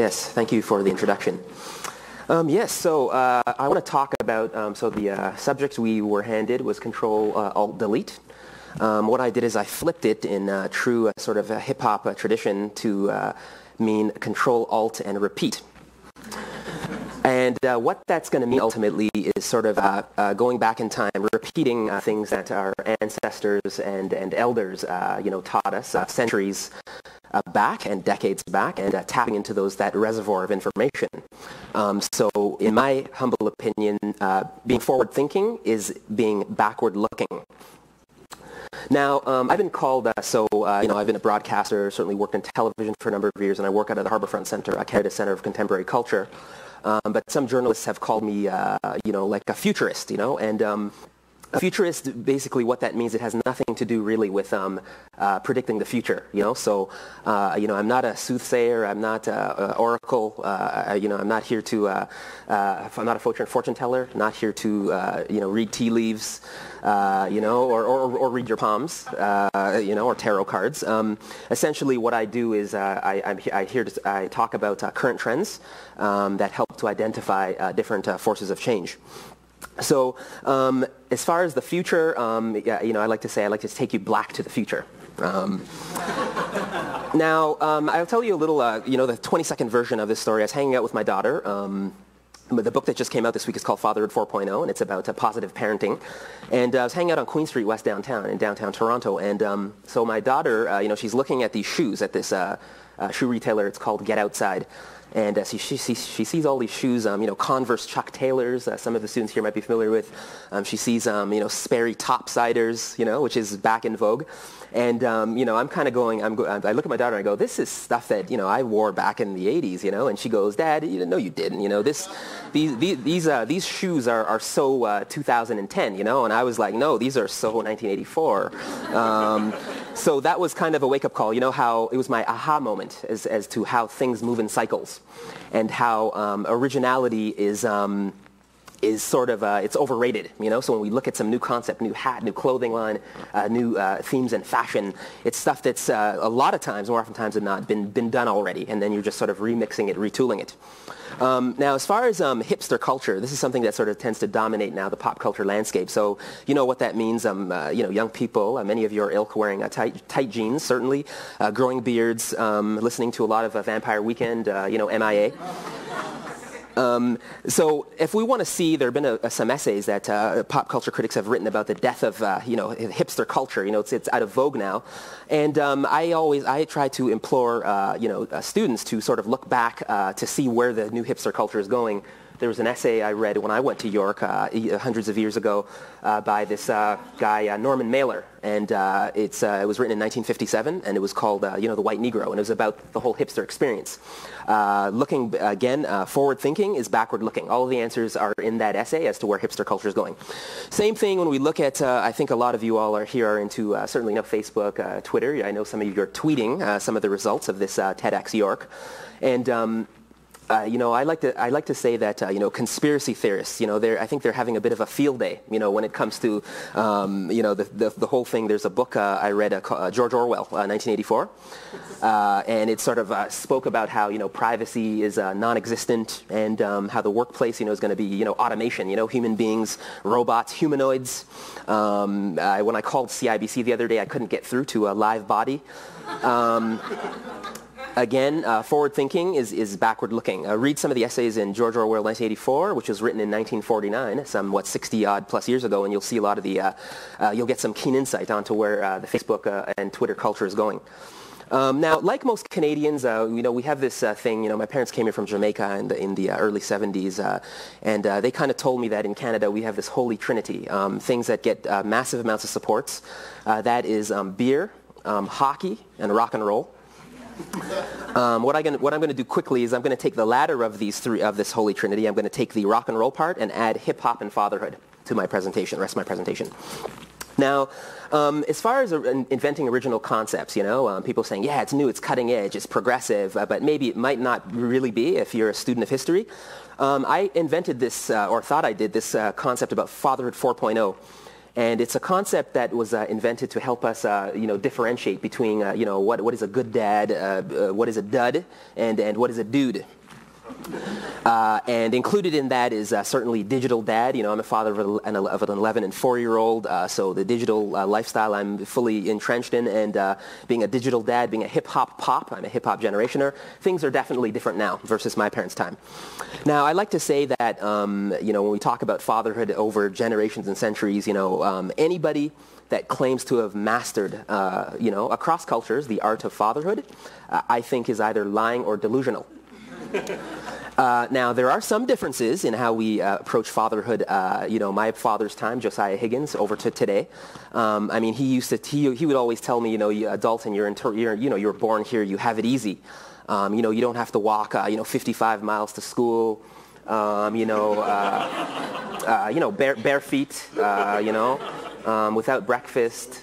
Yes, thank you for the introduction. I want to talk about, the subject we were handed was Control-Alt-Delete. What I did is I flipped it in true sort of a hip-hop tradition to mean Control-Alt and repeat. And what that's going to mean ultimately is sort of going back in time, repeating things that our ancestors and elders, taught us centuries back and decades back, and tapping into that reservoir of information. So in my humble opinion, being forward-thinking is being backward-looking. Now, I've been called, I've been a broadcaster, certainly worked in television for a number of years, and I work out of the Harbourfront Centre, Canada Centre of Contemporary Culture. But some journalists have called me, like a futurist, and a futurist, basically what that means, it has nothing to do really with predicting the future, So, I'm not a soothsayer, I'm not an oracle, I'm not here to, I'm not a fortune teller, not here to, read tea leaves, or read your palms, or tarot cards. Essentially, what I do is I talk about current trends that help to identify different forces of change. So, as far as the future, I like to say I like to take you back to the future. Now, I'll tell you a little, the 20-second version of this story. I was hanging out with my daughter. The book that just came out this week is called Fatherhood 4.0, and it's about positive parenting. And I was hanging out on Queen Street, West Downtown, in downtown Toronto. And so my daughter, she's looking at these shoes at this shoe retailer. It's called Get Outside. And she sees all these shoes, Converse Chuck Taylors, some of the students here might be familiar with. She sees, Sperry Topsiders, which is back in vogue. And, I'm kind of going, I look at my daughter and I go, this is stuff that, I wore back in the 80s, And she goes, Dad, no, you didn't, these shoes are so 2010, And I was like, no, these are so 1984. So that was kind of a wake-up call, how it was my aha moment as to how things move in cycles and how originality is sort of, it's overrated, So when we look at some new concept, new hat, new clothing line, new themes and fashion, it's stuff that's a lot of times, more often times than not, been done already, and then you're just sort of remixing it, retooling it. Now, as far as hipster culture, this is something that sort of tends to dominate now the pop culture landscape. So you know what that means, young people, many of your ilk wearing tight jeans, certainly, growing beards, listening to a lot of Vampire Weekend, MIA. So if we want to see, there have been some essays that pop culture critics have written about the death of, hipster culture. It's out of vogue now. And I try to implore, students to sort of look back to see where the new hipster culture is going. There was an essay I read when I went to York hundreds of years ago by this guy, Norman Mailer. And it was written in 1957, and it was called, The White Negro. And it was about the whole hipster experience. Looking, again, forward-thinking is backward-looking. All of the answers are in that essay as to where hipster culture is going. Same thing when we look at, I think a lot of you all are into, certainly Facebook, Twitter. I know some of you are tweeting some of the results of this TEDxYork. And I like to say that conspiracy theorists, I think they're having a bit of a field day, when it comes to the whole thing. There's a book I read George Orwell, 1984, and it sort of spoke about how privacy is non-existent, and how the workplace is going to be automation, human beings, robots, humanoids. When I called CIBC the other day, I couldn't get through to a live body. Again, forward-thinking is backward-looking. Read some of the essays in George Orwell 1984, which was written in 1949, 60-odd plus years ago, and you'll see a lot of you'll get some keen insight onto where the Facebook and Twitter culture is going. Now, like most Canadians, we have this thing, my parents came here from Jamaica in the early 70s, and they kind of told me that in Canada we have this holy trinity, things that get massive amounts of supports. That is beer, hockey, and rock and roll. What I'm going to do quickly is I'm going to take the latter of these three of this holy trinity. I'm going to take the rock and roll part and add hip hop and fatherhood to my presentation, the rest of my presentation. Now, as far as inventing original concepts, people saying, yeah, it's new, it's cutting edge, it's progressive, but maybe it might not really be if you're a student of history. I invented this, or thought I did, this concept about Fatherhood 4.0. And it's a concept that was invented to help us, differentiate between, what is a good dad, what is a dud, and what is a dude. And included in that is certainly digital dad. I'm a father of an 11 and 4-year-old, so the digital lifestyle I'm fully entrenched in, and being a digital dad, being a hip-hop pop, I'm a hip-hop generationer, things are definitely different now versus my parents' time. Now, I like to say that, when we talk about fatherhood over generations and centuries, anybody that claims to have mastered, across cultures, the art of fatherhood, I think is either lying or delusional. Now, there are some differences in how we approach fatherhood. My father's time, Josiah Higgins, over to today. He would always tell me, Dalton, you're born here, you have it easy. You don't have to walk, 55 miles to school. Bare feet, without breakfast,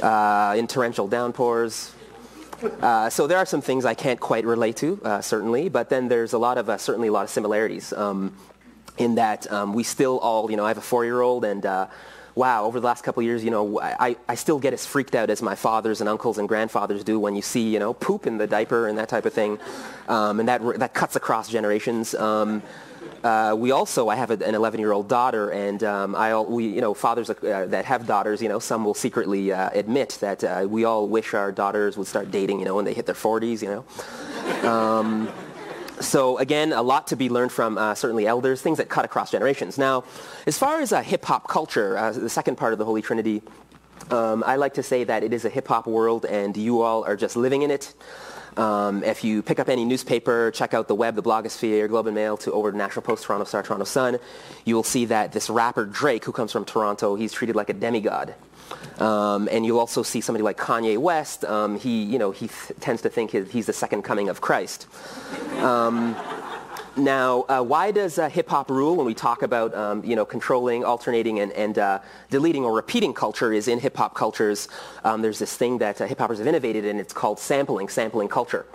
in torrential downpours. So there are some things I can't quite relate to, certainly, but then there's certainly a lot of similarities in that we still all, I have a 4-year-old, and over the last couple of years, I still get as freaked out as my fathers and uncles and grandfathers do when you see, poop in the diaper and that type of thing, and that cuts across generations. I have an 11-year-old daughter, and fathers that have daughters, some will secretly admit that we all wish our daughters would start dating, when they hit their 40s, So again, a lot to be learned from certainly elders, things that cut across generations. Now, as far as hip-hop culture, the second part of the Holy Trinity, I like to say that it is a hip-hop world, and you all are just living in it. If you pick up any newspaper, check out the web, the blogosphere, Globe and Mail, over to National Post, Toronto Star, Toronto Sun, you will see that this rapper Drake, who comes from Toronto, he's treated like a demigod. And you'll also see somebody like Kanye West. He tends to think he's the second coming of Christ. Now, why does hip-hop rule when we talk about, controlling, alternating, and deleting or repeating culture is in hip-hop cultures? There's this thing that hip-hoppers have innovated, and it's called sampling culture.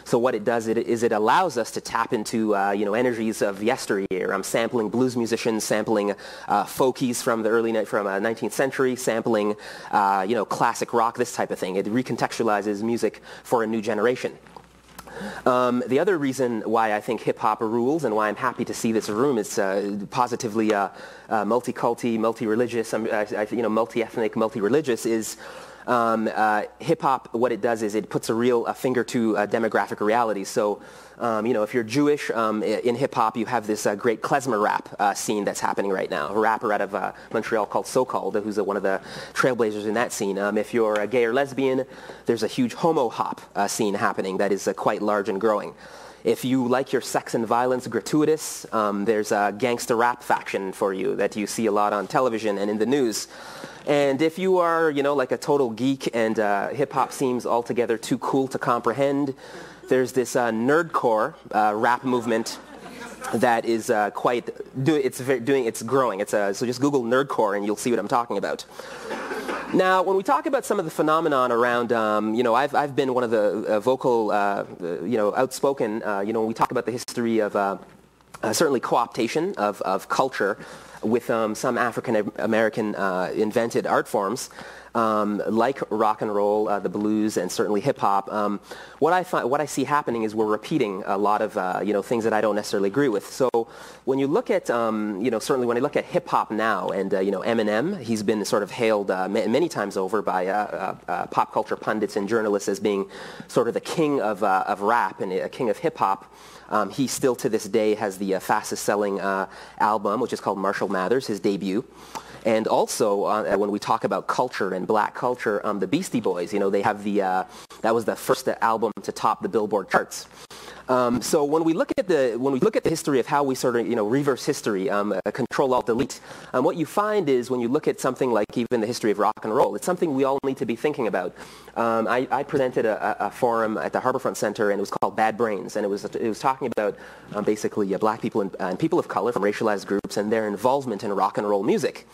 So what it does is it allows us to tap into, energies of yesteryear. I'm sampling blues musicians, sampling folkies from the early 19th century, sampling, classic rock, this type of thing. It recontextualizes music for a new generation. The other reason why I think hip-hop rules and why I'm happy to see this room is positively multi-culti, multi-religious, multi-ethnic, multi-religious is hip-hop. What it does is it puts a finger to demographic reality. So, if you're Jewish, in hip-hop you have this great klezmer rap scene that's happening right now. A rapper out of Montreal called So-Called, who's one of the trailblazers in that scene. If you're gay or lesbian, there's a huge homo-hop scene happening that is quite large and growing. If you like your sex and violence gratuitous, there's a gangster rap faction for you that you see a lot on television and in the news. And if you are, like a total geek and hip-hop seems altogether too cool to comprehend, there's this nerdcore rap movement that is it's growing. So just Google nerdcore and you'll see what I'm talking about. Now, when we talk about some of the phenomenon around, I've been one of the vocal, outspoken, when we talk about the history of certainly co-optation of culture with some African American invented art forms, like rock and roll, the blues, and certainly hip hop. What I see happening is we're repeating a lot of things that I don't necessarily agree with. So when you look at certainly when I look at hip hop now, and Eminem, he's been sort of hailed many times over by pop culture pundits and journalists as being sort of the king of rap and a king of hip hop. He still to this day has the fastest selling album, which is called Marshall Mathers, his debut. And also, when we talk about culture and black culture, the Beastie Boys, they have that was the first album to top the Billboard charts. So when we look at the history of how we sort of reverse history, control alt delete, what you find is when you look at something like even the history of rock and roll, it's something we all need to be thinking about. I presented a forum at the Harborfront Center, and it was called Bad Brains, and it was talking about basically black people and people of color from racialized groups and their involvement in rock and roll music.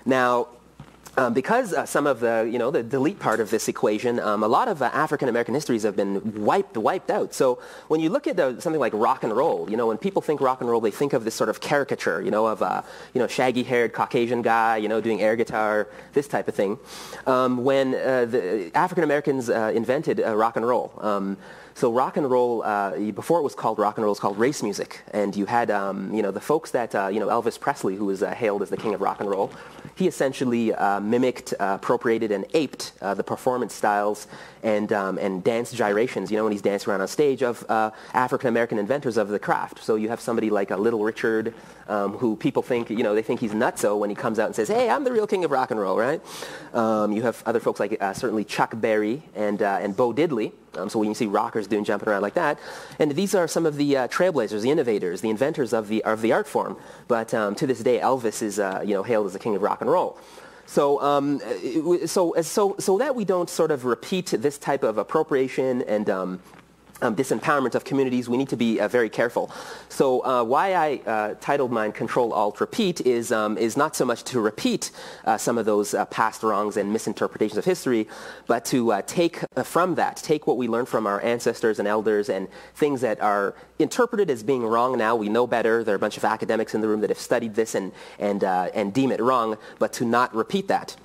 Now, because some of the, the delete part of this equation, a lot of African American histories have been wiped out. So when you look at something like rock and roll, when people think rock and roll, they think of this sort of caricature, of shaggy-haired Caucasian guy, doing air guitar, this type of thing. When the African Americans invented rock and roll. So rock and roll, before it was called rock and roll, it was called race music. And you had, the folks that, Elvis Presley, who was hailed as the king of rock and roll, he essentially mimicked, appropriated, and aped the performance styles and dance gyrations, when he's dancing around on stage of African-American inventors of the craft. So you have somebody like Little Richard, who people think, they think he's nutso when he comes out and says, hey, I'm the real king of rock and roll, right? You have other folks like certainly Chuck Berry and Bo Diddley. So when you see rockers jumping around like that, and these are some of the trailblazers, the innovators, the inventors of the art form. But to this day, Elvis is hailed as the king of rock and roll. So that we don't sort of repeat this type of appropriation and disempowerment of communities, we need to be very careful. So why I titled mine Control, Alt, Repeat is not so much to repeat some of those past wrongs and misinterpretations of history, but to take from that, take what we learned from our ancestors and elders and things that are interpreted as being wrong now. We know better. There are a bunch of academics in the room that have studied this and deem it wrong, but to not repeat that.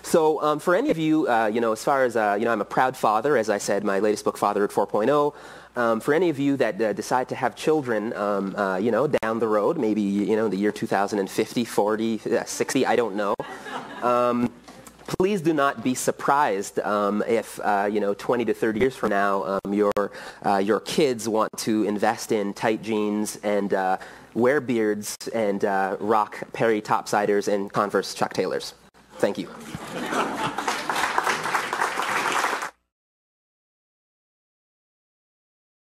So for any of you, as far as, I'm a proud father, as I said, my latest book, Fatherhood 4.0. For any of you that decide to have children, down the road, maybe, in the year 2050, 40, 60, I don't know. Please do not be surprised if, 20 to 30 years from now, your kids want to invest in tight jeans and wear beards and rock Perry topsiders and Converse Chuck Taylors. Thank you.